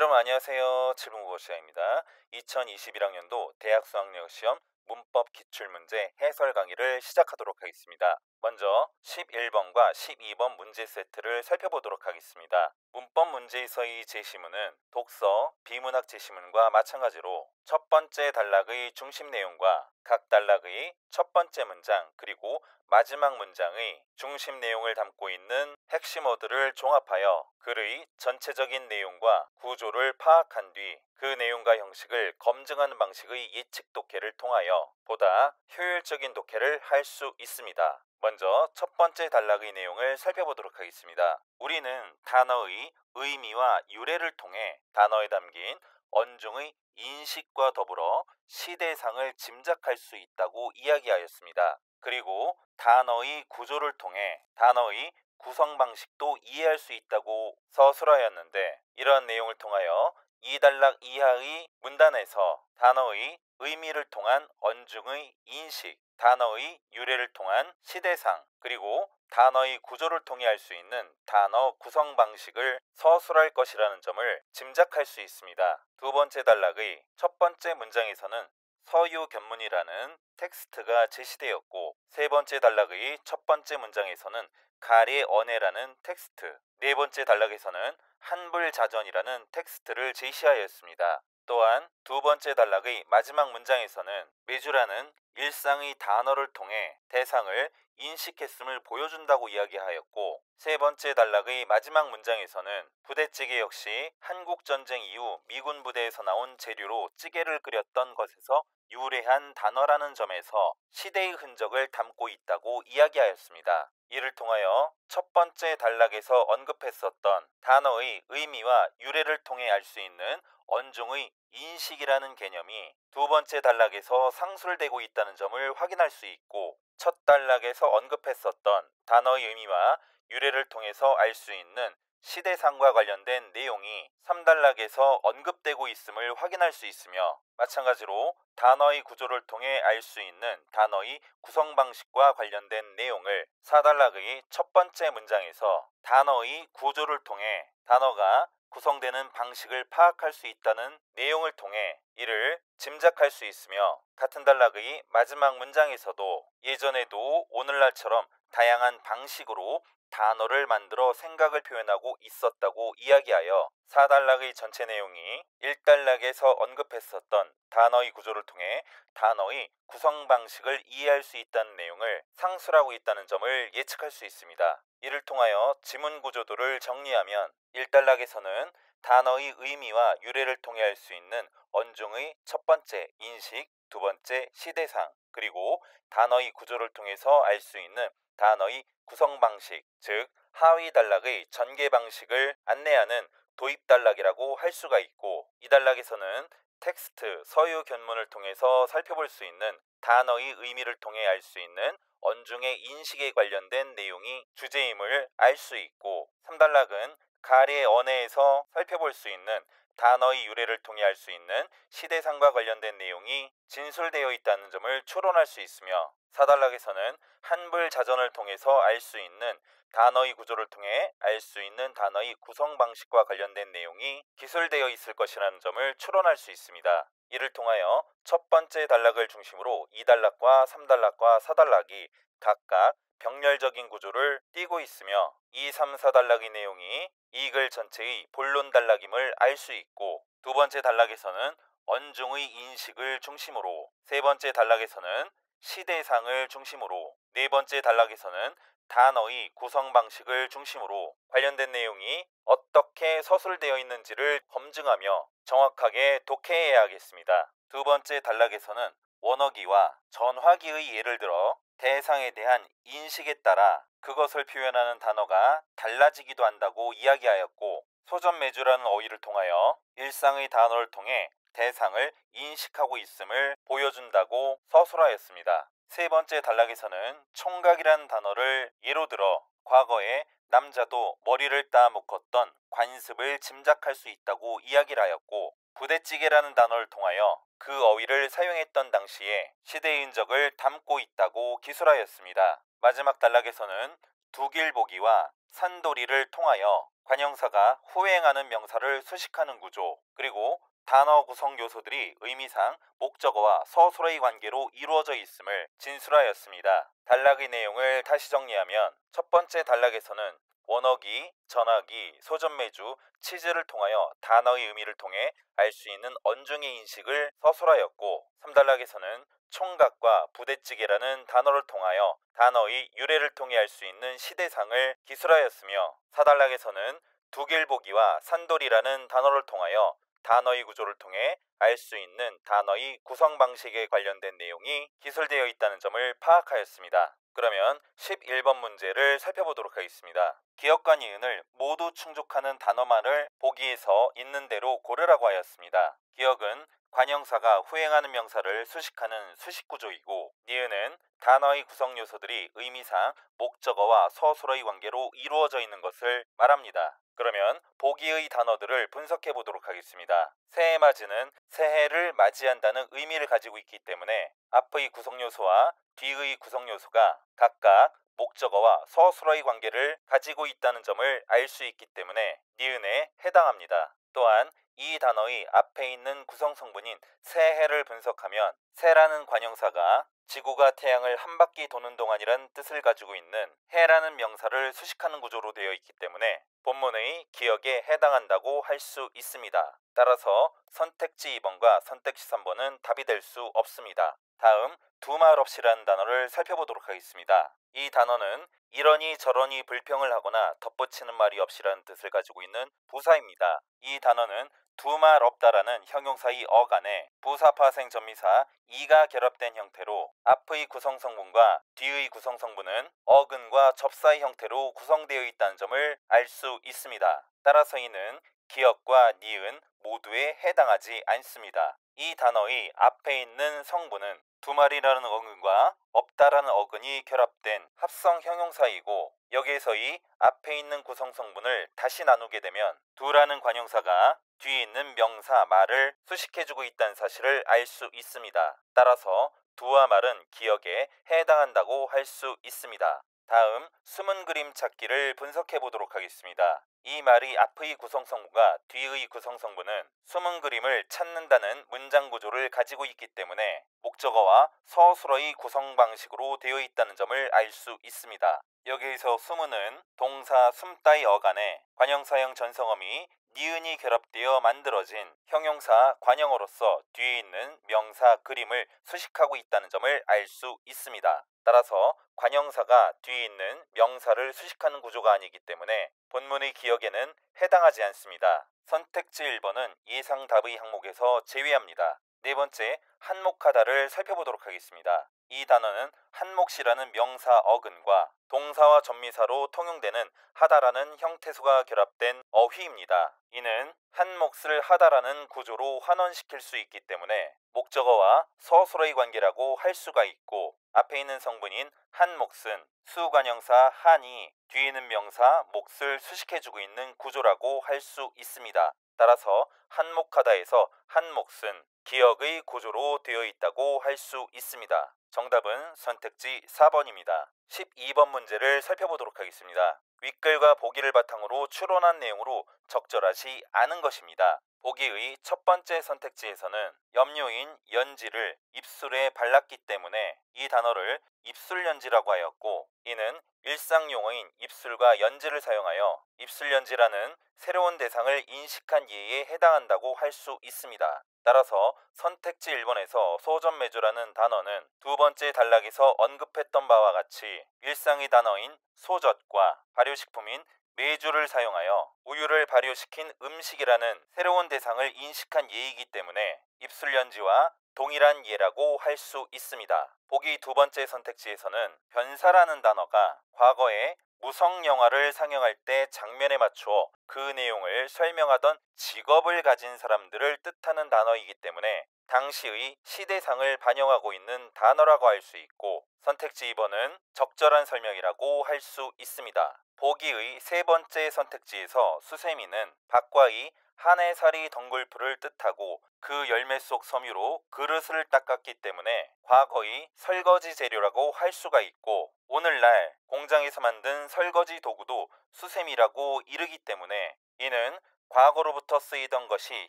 여러분 안녕하세요. 칠분국어 시간입니다. 2021학년도 대학 수학력 시험 문법 기출문제 해설 강의를 시작하도록 하겠습니다. 먼저 11번과 12번 문제 세트를 살펴보도록 하겠습니다. 문법 문제에서의 제시문은 독서, 비문학 제시문과 마찬가지로 첫 번째 단락의 중심 내용과 각 단락의 첫 번째 문장 그리고 마지막 문장의 중심 내용을 담고 있는 핵심 어들을 종합하여 글의 전체적인 내용과 구조를 파악한 뒤 그 내용과 형식을 검증하는 방식의 예측 독해를 통하여 보다 효율적인 독해를 할 수 있습니다. 먼저 첫 번째 단락의 내용을 살펴보도록 하겠습니다. 우리는 단어의 의미와 유래를 통해 단어에 담긴 언중의 인식과 더불어 시대상을 짐작할 수 있다고 이야기하였습니다. 그리고 단어의 구조를 통해 단어의 구성 방식도 이해할 수 있다고 서술하였는데, 이러한 내용을 통하여 이 단락 이하의 문단에서 단어의 의미를 통한 언중의 인식, 단어의 유래를 통한 시대상, 그리고 단어의 구조를 통해 알 수 있는 단어 구성 방식을 서술할 것이라는 점을 짐작할 수 있습니다. 두 번째 단락의 첫 번째 문장에서는 서유견문이라는 텍스트가 제시되었고, 세 번째 단락의 첫 번째 문장에서는 가리 언해라는 텍스트, 네 번째 단락에서는 한불자전이라는 텍스트를 제시하였습니다. 또한 두 번째 단락의 마지막 문장에서는 매주라는 일상의 단어를 통해 대상을 인식했음을 보여준다고 이야기하였고, 세 번째 단락의 마지막 문장에서는 부대찌개 역시 한국전쟁 이후 미군 부대에서 나온 재료로 찌개를 끓였던 것에서 유래한 단어라는 점에서 시대의 흔적을 담고 있다고 이야기하였습니다. 이를 통하여 첫 번째 단락에서 언급했었던 단어의 의미와 유래를 통해 알 수 있는 언중의 인식이라는 개념이 두 번째 단락에서 상술되고 있다는 점을 확인할 수 있고, 첫 단락에서 언급했었던 단어의 의미와 유래를 통해서 알 수 있는 시대상과 관련된 내용이 3단락에서 언급되고 있음을 확인할 수 있으며, 마찬가지로 단어의 구조를 통해 알 수 있는 단어의 구성 방식과 관련된 내용을 4단락의 첫 번째 문장에서 단어의 구조를 통해 단어가 구성되는 방식을 파악할 수 있다는 내용을 통해 이를 짐작할 수 있으며, 같은 단락의 마지막 문장에서도 예전에도 오늘날처럼 다양한 방식으로 단어를 만들어 생각을 표현하고 있었다고 이야기하여 4단락의 전체 내용이 1단락에서 언급했었던 단어의 구조를 통해 단어의 구성 방식을 이해할 수 있다는 내용을 상술하고 있다는 점을 예측할 수 있습니다. 이를 통하여 지문 구조도를 정리하면 1단락에서는 단어의 의미와 유래를 통해 알 수 있는 언중의 첫 번째 인식, 두 번째 시대상, 그리고 단어의 구조를 통해서 알 수 있는 단어의 구성 방식, 즉 하위 단락의 전개 방식을 안내하는 도입 단락이라고 할 수가 있고, 이 단락에서는 텍스트, 서유 견문을 통해서 살펴볼 수 있는 단어의 의미를 통해 알 수 있는 언중의 인식에 관련된 내용이 주제임을 알 수 있고, 3단락은 가리의 언해에서 살펴볼 수 있는 단어의 유래를 통해 알 수 있는 시대상과 관련된 내용이 진술되어 있다는 점을 추론할 수 있으며, 4단락에서는 한불자전을 통해서 알 수 있는 단어의 구조를 통해 알 수 있는 단어의 구성 방식과 관련된 내용이 기술되어 있을 것이라는 점을 추론할 수 있습니다. 이를 통하여 첫 번째 단락을 중심으로 2단락과 3단락과 4단락이 각각 병렬적인 구조를 띠고 있으며, 2, 3, 4단락의 내용이 이 글 전체의 본론 단락임을 알 수 있고, 두 번째 단락에서는 언중의 인식을 중심으로, 세 번째 단락에서는 시대상을 중심으로, 네 번째 단락에서는 단어의 구성 방식을 중심으로 관련된 내용이 어떻게 서술되어 있는지를 검증하며 정확하게 독해해야겠습니다. 두 번째 단락에서는 원어기와 전화기의 예를 들어 대상에 대한 인식에 따라 그것을 표현하는 단어가 달라지기도 한다고 이야기하였고, 소전매주라는 어휘를 통하여 일상의 단어를 통해 대상을 인식하고 있음을 보여준다고 서술하였습니다. 세 번째 단락에서는 총각이라는 단어를 예로 들어 과거에 남자도 머리를 따 묶었던 관습을 짐작할 수 있다고 이야기를 하였고, 부대찌개라는 단어를 통하여 그 어휘를 사용했던 당시에 시대의 흔적을 담고 있다고 기술하였습니다. 마지막 단락에서는 두길보기와 산도리를 통하여 관형사가 후행하는 명사를 수식하는 구조, 그리고 단어 구성 요소들이 의미상 목적어와 서술어의 관계로 이루어져 있음을 진술하였습니다. 단락의 내용을 다시 정리하면 첫 번째 단락에서는 원어기, 전어기, 소전매주, 치즈를 통하여 단어의 의미를 통해 알 수 있는 언중의 인식을 서술하였고, 3단락에서는 총각과 부대찌개라는 단어를 통하여 단어의 유래를 통해 알 수 있는 시대상을 기술하였으며, 4단락에서는 두길보기와 산돌이라는 단어를 통하여 단어의 구조를 통해 알 수 있는 단어의 구성 방식에 관련된 내용이 기술되어 있다는 점을 파악하였습니다. 그러면 11번 문제를 살펴보도록 하겠습니다. 기역과 니은을 모두 충족하는 단어만을 보기에서 있는 대로 고르라고 하였습니다. 기역은 관형사가 후행하는 명사를 수식하는 수식구조이고, 니은은 단어의 구성 요소들이 의미상 목적어와 서술어의 관계로 이루어져 있는 것을 말합니다. 그러면 보기의 단어들을 분석해 보도록 하겠습니다. 새해 맞이는 새해를 맞이한다는 의미를 가지고 있기 때문에 앞의 구성 요소와 뒤의 구성 요소가 각각 목적어와 서술어의 관계를 가지고 있다는 점을 알 수 있기 때문에 니은에 해당합니다. 또한 이 단어의 앞에 있는 구성 성분인 새해를 분석하면 새라는 관형사가 지구가 태양을 한 바퀴 도는 동안이란 뜻을 가지고 있는 해라는 명사를 수식하는 구조로 되어 있기 때문에 본문의 기역에 해당한다고 할 수 있습니다. 따라서 선택지 2번과 선택지 3번은 답이 될 수 없습니다. 다음 두말 없이라는 단어를 살펴보도록 하겠습니다. 이 단어는 이러니 저러니 불평을 하거나 덧붙이는 말이 없이라는 뜻을 가지고 있는 부사입니다. 이 단어는 두말 없다라는 형용사의 어간에 부사파생 전미사 이가 결합된 형태로 앞의 구성성분과 뒤의 구성성분은 어근과 접사의 형태로 구성되어 있다는 점을 알 수 있습니다. 따라서 이는 기역과 니은 모두에 해당하지 않습니다. 이 단어의 앞에 있는 성분은 두말이라는 어근과 없다라는 어근이 결합된 합성 형용사이고, 여기에서의 앞에 있는 구성성분을 다시 나누게 되면 두라는 관형사가 뒤에 있는 명사 말을 수식해주고 있다는 사실을 알 수 있습니다. 따라서 두와 말은 기역에 해당한다고 할 수 있습니다. 다음 숨은 그림 찾기를 분석해 보도록 하겠습니다. 이 말의 앞의 구성성분과 뒤의 구성성분은 숨은 그림을 찾는다는 문장 구조를 가지고 있기 때문에 목적어와 서술어의 구성 방식으로 되어 있다는 점을 알 수 있습니다. 여기에서 숨은은 동사 숨따의 어간에 관형사형 전성어미 니은이 결합되어 만들어진 형용사 관형어로서 뒤에 있는 명사 그림을 수식하고 있다는 점을 알 수 있습니다. 따라서 관형사가 뒤에 있는 명사를 수식하는 구조가 아니기 때문에 본문의 기역에는 해당하지 않습니다. 선택지 1번은 예상 답의 항목에서 제외합니다. 네 번째, 한몫하다를 살펴보도록 하겠습니다. 이 단어는 한몫이라는 명사 어근과 동사와 전미사로 통용되는 하다라는 형태수가 결합된 어휘입니다. 이는 한 몫을 하다라는 구조로 환원시킬 수 있기 때문에 목적어와 서술어의 관계라고 할 수가 있고, 앞에 있는 성분인 한 몫은 수관형사 한이 뒤에 있는 명사 몫을 수식해주고 있는 구조라고 할 수 있습니다. 따라서 한몫하다에서 한 몫은 기역의 구조로 되어 있다고 할 수 있습니다. 정답은 선택지 4번입니다. 12번 문제를 살펴보도록 하겠습니다. 윗글과 보기를 바탕으로 추론한 내용으로 적절하지 않은 것입니다. 보기의 첫 번째 선택지에서는 염료인 연지를 입술에 발랐기 때문에 이 단어를 입술연지라고 하였고, 이는 일상용어인 입술과 연지를 사용하여 입술연지라는 새로운 대상을 인식한 예에 해당한다고 할 수 있습니다. 따라서 선택지 1번에서 소젖매주라는 단어는 두 번째 단락에서 언급했던 바와 같이 일상의 단어인 소젖과 발효식품인 메주를 사용하여 우유를 발효시킨 음식이라는 새로운 대상을 인식한 예이기 때문에 입술연지와 동일한 예라고 할 수 있습니다. 보기 두 번째 선택지에서는 변사라는 단어가 과거에 무성 영화를 상영할 때 장면에 맞추어 그 내용을 설명하던 직업을 가진 사람들을 뜻하는 단어이기 때문에 당시의 시대상을 반영하고 있는 단어라고 할 수 있고, 선택지 2번은 적절한 설명이라고 할 수 있습니다. 보기의 세 번째 선택지에서 수세미는 박과의 한해 살이 덩굴풀을 뜻하고 그 열매 속 섬유로 그릇을 닦았기 때문에 과거의 설거지 재료라고 할 수가 있고, 오늘날 공장에서 만든 설거지 도구도 수세미라고 이르기 때문에 이는 과거로부터 쓰이던 것이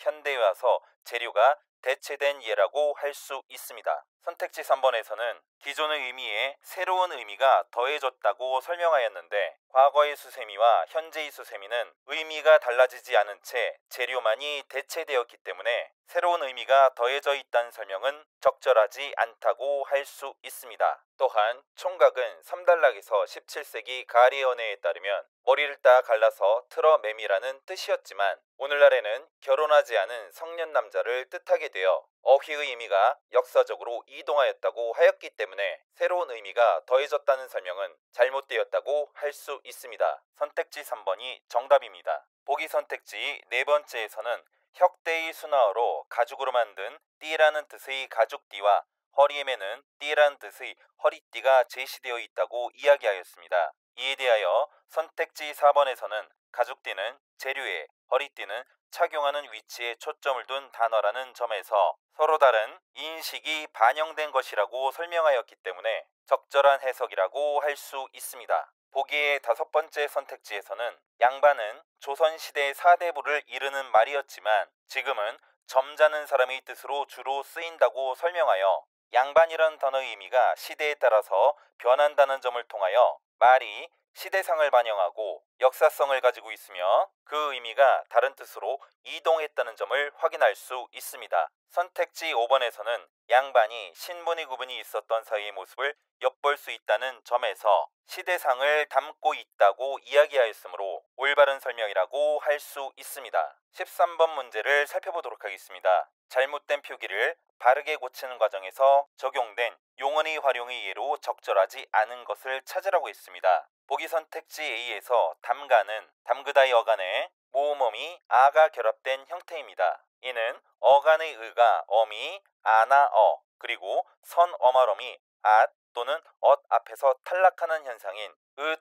현대에 와서 재료가 대체된 예라고 할 수 있습니다. 선택지 3번에서는 기존의 의미에 새로운 의미가 더해졌다고 설명하였는데, 과거의 수세미와 현재의 수세미는 의미가 달라지지 않은 채 재료만이 대체되었기 때문에 새로운 의미가 더해져 있다는 설명은 적절하지 않다고 할 수 있습니다. 또한 총각은 3단락에서 17세기 가리 언어에 따르면 머리를 딱 갈라서 틀어 매미라는 뜻이었지만, 오늘날에는 결혼하지 않은 성년 남자를 뜻하게 되어 어휘의 의미가 역사적으로 이동하였다고 하였기 때문에 새로운 의미가 더해졌다는 설명은 잘못되었다고 할 수 있습니다. 선택지 3번이 정답입니다. 보기 선택지 네 번째에서는 혁대의 순화어로 가죽으로 만든 띠라는 뜻의 가죽띠와 허리에 매는 띠라는 뜻의 허리띠가 제시되어 있다고 이야기하였습니다. 이에 대하여 선택지 4번에서는 가죽띠는 재료에, 허리띠는 착용하는 위치에 초점을 둔 단어라는 점에서 서로 다른 인식이 반영된 것이라고 설명하였기 때문에 적절한 해석이라고 할 수 있습니다. 보기의 다섯 번째 선택지에서는 양반은 조선시대 사대부를 이르는 말이었지만 지금은 점잖은 사람의 뜻으로 주로 쓰인다고 설명하여 양반이란 단어의 의미가 시대에 따라서 변한다는 점을 통하여 말이 시대상을 반영하고 역사성을 가지고 있으며 그 의미가 다른 뜻으로 이동했다는 점을 확인할 수 있습니다. 선택지 5번에서는 양반이 신분의 구분이 있었던 사이의 모습을 엿볼 수 있다는 점에서 시대상을 담고 있다고 이야기하였으므로 올바른 설명이라고 할 수 있습니다. 13번 문제를 살펴보도록 하겠습니다. 잘못된 표기를 바르게 고치는 과정에서 적용된 용언의 활용의 예로 적절하지 않은 것을 찾으라고 했습니다. 보기 선택지 A에서 담가는 담그다의 어간에 모음어미 아가 결합된 형태입니다. 이는 어간의 의가 어미, 아나 어, 그리고 선어말어미 앗 또는 엇 앞에서 탈락하는 현상인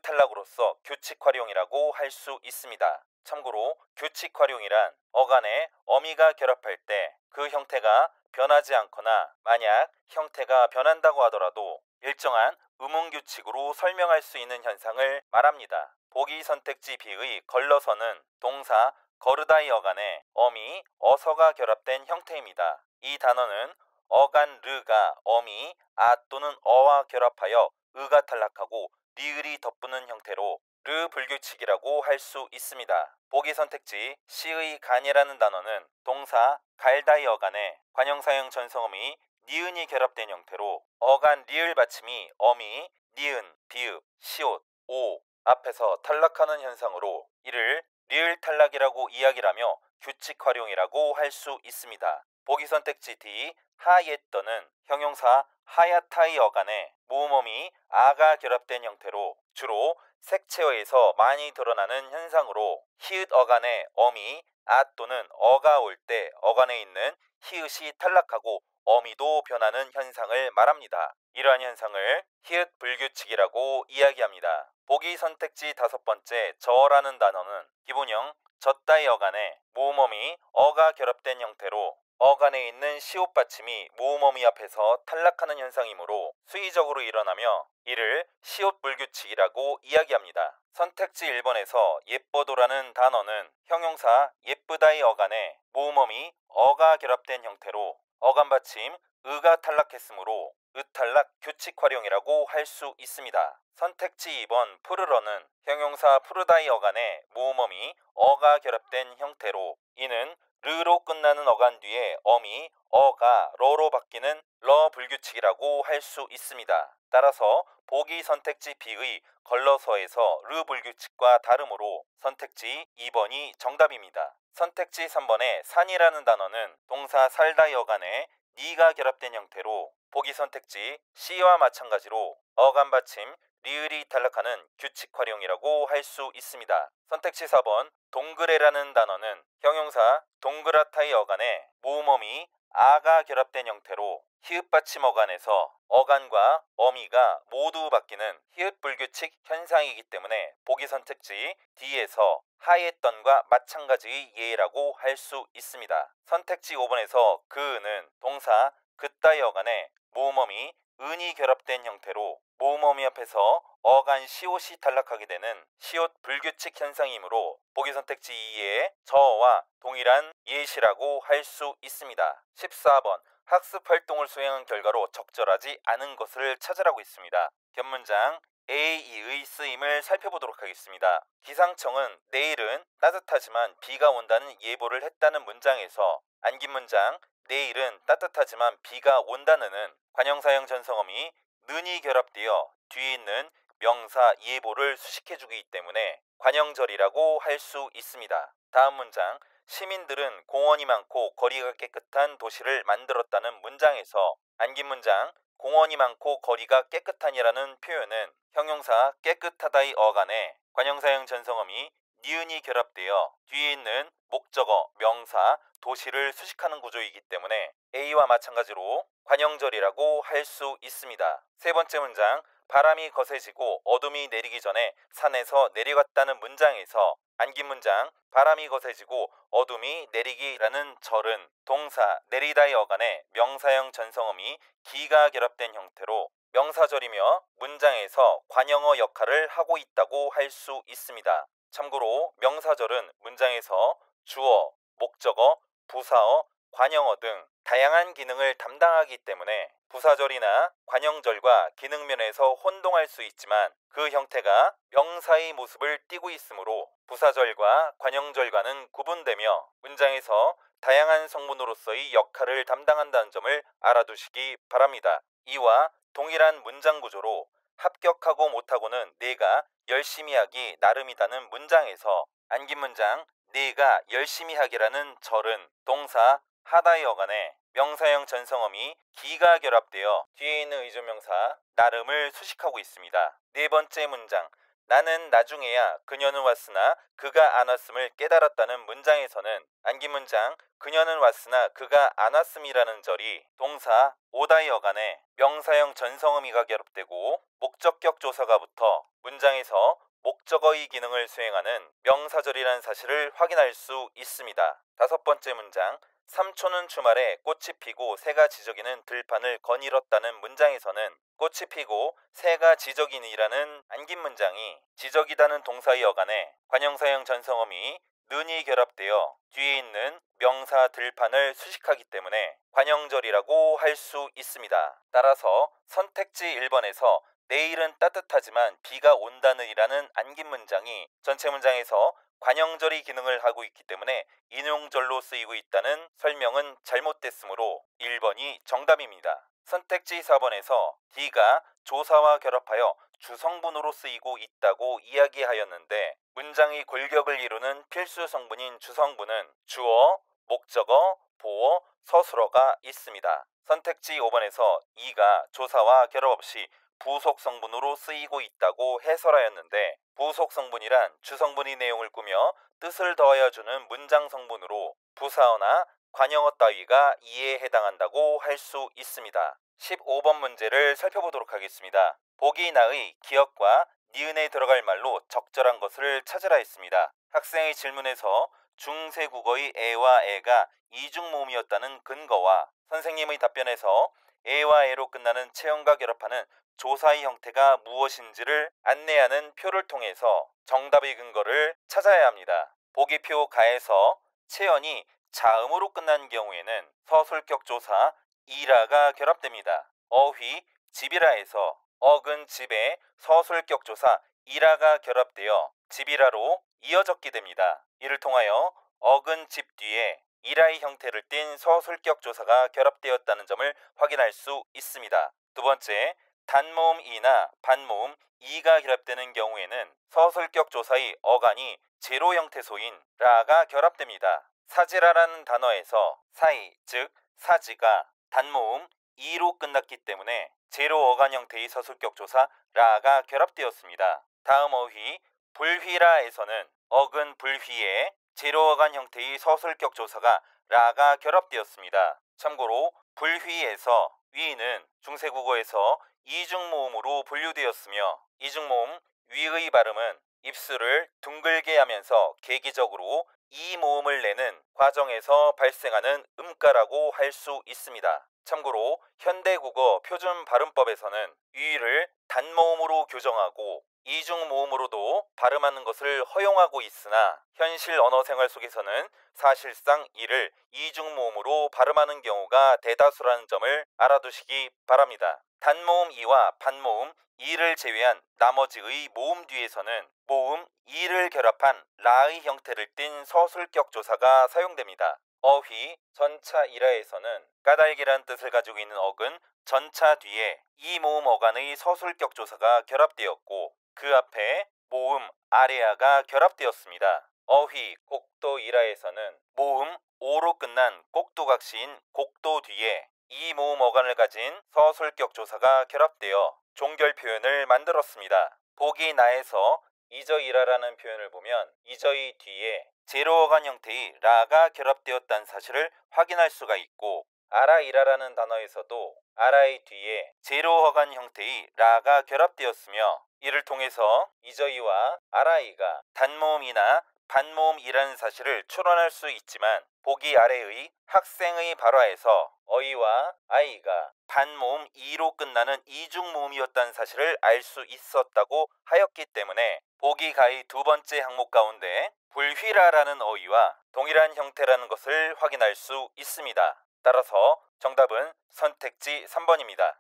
탈락으로서 규칙 활용이라고 할 수 있습니다. 참고로 규칙 활용이란 어간에 어미가 결합할 때 그 형태가 변하지 않거나 만약 형태가 변한다고 하더라도 일정한 의문규칙으로 설명할 수 있는 현상을 말합니다. 보기 선택지 B의 걸러서는 동사 거르다의 어간에 어미, 어서가 결합된 형태입니다. 이 단어는 어간 르가 어미, 아 또는 어와 결합하여 의가 탈락하고 리을이 덧붙는 형태로 르 불규칙이라고 할 수 있습니다. 보기 선택지 C의 간이라는 단어는 동사 갈다의 어간에 관형사형 전성어미 니은이 결합된 형태로 어간 리을 받침이 어미, 니은, 비읍, 시옷, 오 앞에서 탈락하는 현상으로 이를 리을 탈락이라고 이야기하며 규칙 활용이라고 할 수 있습니다. 보기 선택지 D 하예떠는 형용사 하야타의 어간에 모음어미 아가 결합된 형태로 주로 색채어에서 많이 드러나는 현상으로 히읗 어간에 어미, 아 또는 어가 올 때 어간에 있는 히읗이 탈락하고 어미도 변하는 현상을 말합니다. 이러한 현상을 히읗 불규칙이라고 이야기합니다. 보기 선택지 다섯 번째 저라는 단어는 기본형 젖다의 어간에 모음어미 어가 결합된 형태로 어간에 있는 시옷 받침이 모음어미 앞에서 탈락하는 현상이므로 수의적으로 일어나며 이를 시옷 불규칙이라고 이야기합니다. 선택지 1번에서 예뻐도라는 단어는 형용사 예쁘다의 어간에 모음어미 어가 결합된 형태로 어간 받침 의가 탈락했으므로 의탈락 규칙 활용이라고 할 수 있습니다. 선택지 2번 푸르러는 형용사 푸르다의 어간에 모음어미 어가 결합된 형태로 이는 르로 끝나는 어간 뒤에 어미 어가 러로 바뀌는 러 불규칙이라고 할 수 있습니다. 따라서 보기 선택지 B의 걸러서에서 르 불규칙과 다르므로 선택지 2번이 정답입니다. 선택지 3번의 산이라는 단어는 동사 살다의 어간에 니가 결합된 형태로 보기 선택지 C와 마찬가지로 어간 받침 리을이 탈락하는 규칙 활용이라고 할 수 있습니다. 선택지 4번 동그레라는 단어는 형용사 동그랗다의 어간에 모음어미 아가 결합된 형태로 히읗 받침 어간에서 어간과 어미가 모두 바뀌는 히읗 불규칙 현상이기 때문에 보기 선택지 D에서 하였던과 마찬가지의 예라고 할 수 있습니다. 선택지 5번에서 그는 동사 그따위 어간에 모음어미 은이 결합된 형태로 모음어미 앞에서 어간 시옷이 탈락하게 되는 시옷 불규칙 현상이므로 보기 선택지 2에 저와 동일한 예시라고 할 수 있습니다. 14번 학습 활동을 수행한 결과로 적절하지 않은 것을 찾으라고 있습니다. 견문장 A2의 쓰임을 살펴보도록 하겠습니다. 기상청은 내일은 따뜻하지만 비가 온다는 예보를 했다는 문장에서 안긴 문장 내일은 따뜻하지만 비가 온다는은 관형사형 전성어미 는이 결합되어 뒤에 있는 명사 예보를 수식해주기 때문에 관형절이라고 할 수 있습니다. 다음 문장 시민들은 공원이 많고 거리가 깨끗한 도시를 만들었다는 문장에서 안긴 문장 공원이 많고 거리가 깨끗하니라는 표현은 형용사 깨끗하다의 어간에 관형사형 전성어미 니은이 결합되어 뒤에 있는 목적어, 명사, 도시를 수식하는 구조이기 때문에 A와 마찬가지로 관형절이라고 할 수 있습니다. 세 번째 문장 바람이 거세지고 어둠이 내리기 전에 산에서 내려갔다는 문장에서 안긴 문장 바람이 거세지고 어둠이 내리기라는 절은 동사 내리다의 어간에 명사형 전성어미 기가 결합된 형태로 명사절이며 문장에서 관형어 역할을 하고 있다고 할 수 있습니다. 참고로 명사절은 문장에서 주어, 목적어, 부사어, 관형어 등 다양한 기능을 담당하기 때문에 부사절이나 관형절과 기능면에서 혼동할 수 있지만 그 형태가 명사의 모습을 띠고 있으므로 부사절과 관형절과는 구분되며 문장에서 다양한 성분으로서의 역할을 담당한다는 점을 알아두시기 바랍니다. 이와 동일한 문장 구조로 합격하고 못하고는 내가 열심히 하기 나름이다는 문장에서 안긴 문장 내가 열심히 하기라는 절은 동사 하다의 어간에 명사형 전성어미 기가 결합되어 뒤에 있는 의존명사 나름을 수식하고 있습니다. 네 번째 문장 나는 나중에야 그녀는 왔으나 그가 안 왔음을 깨달았다는 문장에서는 안긴 문장 그녀는 왔으나 그가 안 왔음이라는 절이 동사 오다의 어간에 명사형 전성어미가 결합되고 목적격 조사가 붙어 문장에서 목적어의 기능을 수행하는 명사절이라는 사실을 확인할 수 있습니다. 다섯 번째 문장 삼촌은 주말에 꽃이 피고 새가 지저귀는 들판을 거닐었다는 문장에서는 꽃이 피고 새가 지저귀니라는 안긴 문장이 지저귀다는 동사의 어간에 관형사형 전성어미 는이 결합되어 뒤에 있는 명사 들판을 수식하기 때문에 관형절이라고 할 수 있습니다. 따라서 선택지 1번에서 내일은 따뜻하지만 비가 온다는이라는 안긴 문장이 전체 문장에서 관형절이 기능을 하고 있기 때문에 인용절로 쓰이고 있다는 설명은 잘못됐으므로 1번이 정답입니다. 선택지 4번에서 D가 조사와 결합하여 주성분으로 쓰이고 있다고 이야기하였는데 문장의 골격을 이루는 필수 성분인 주성분은 주어, 목적어, 보어, 서술어가 있습니다. 선택지 5번에서 E가 조사와 결합 없이 부속 성분으로 쓰이고 있다고 해설하였는데 부속 성분이란 주성분의 내용을 꾸며 뜻을 더하여 주는 문장 성분으로 부사어나 관형어 따위가 이에 해당한다고 할 수 있습니다. 15번 문제를 살펴보도록 하겠습니다. 보기 나의 기억과 니은에 들어갈 말로 적절한 것을 찾으라 했습니다. 학생의 질문에서 중세 국어의 에와 에가 이중모음이었다는 근거와 선생님의 답변에서 에와 에로 끝나는 체형과 결합하는 조사의 형태가 무엇인지를 안내하는 표를 통해서 정답의 근거를 찾아야 합니다. 보기표 가에서 체연이 자음으로 끝난 경우에는 서술격 조사 이라가 결합됩니다. 어휘 집이라에서 어근 집에 서술격 조사 이라가 결합되어 집이라로 이어졌게 됩니다. 이를 통하여 어근 집 뒤에 이라의 형태를 띤 서술격 조사가 결합되었다는 점을 확인할 수 있습니다. 두 번째, 단모음 이나 반모음 이가 결합되는 경우에는 서술격 조사의 어간이 제로 형태소인 라가 결합됩니다. 사지라라는 단어에서 사이, 즉 사지가 단모음 이로 끝났기 때문에 제로 어간 형태의 서술격 조사 라가 결합되었습니다. 다음 어휘 불휘라에서는 어근 불휘에 제로 어간 형태의 서술격 조사가 라가 결합되었습니다. 참고로 불휘에서 위는 중세국어에서 이중모음으로 분류되었으며 이중모음 위의 발음은 입술을 둥글게 하면서 계기적으로 이 모음을 내는 과정에서 발생하는 음가라고 할 수 있습니다. 참고로 현대국어 표준발음법에서는 위를 단모음으로 교정하고 이중모음으로도 발음하는 것을 허용하고 있으나 현실 언어생활 속에서는 사실상 이를 이중모음으로 발음하는 경우가 대다수라는 점을 알아두시기 바랍니다. 단모음 이와 반모음 이를 제외한 나머지의 모음 뒤에서는 모음 이를 결합한 라의 형태를 띤 서술격 조사가 사용됩니다. 어휘 전차 일화에서는 까닭이란 뜻을 가지고 있는 어근 전차 뒤에 이 모음 어간의 서술격 조사가 결합되었고 그 앞에 모음 아래아가 결합되었습니다. 어휘 곡도 일화에서는 모음 오로 끝난 꼭두각시인 곡도 뒤에 이 모음 어간을 가진 서술격 조사가 결합되어 종결 표현을 만들었습니다. 보기 나에서 이저이라라는 표현을 보면 이저이 뒤에 제로어간 형태의 라가 결합되었다는 사실을 확인할 수가 있고 아라이라라는 단어에서도 아라이 뒤에 제로어간 형태의 라가 결합되었으며 이를 통해서 이저이와 아라이가 단모음이나 반모음이라는 사실을 추론할 수 있지만 보기 아래의 학생의 발화에서 어이와 아이가 반모음 이로 끝나는 이중모음이었다는 사실을 알 수 있었다고 하였기 때문에 보기 가의 두 번째 항목 가운데 불휘라라는 어휘와 동일한 형태라는 것을 확인할 수 있습니다. 따라서 정답은 선택지 3번입니다.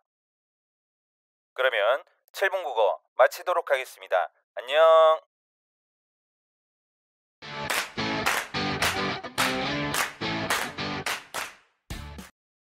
그러면 7분 국어 마치도록 하겠습니다. 안녕.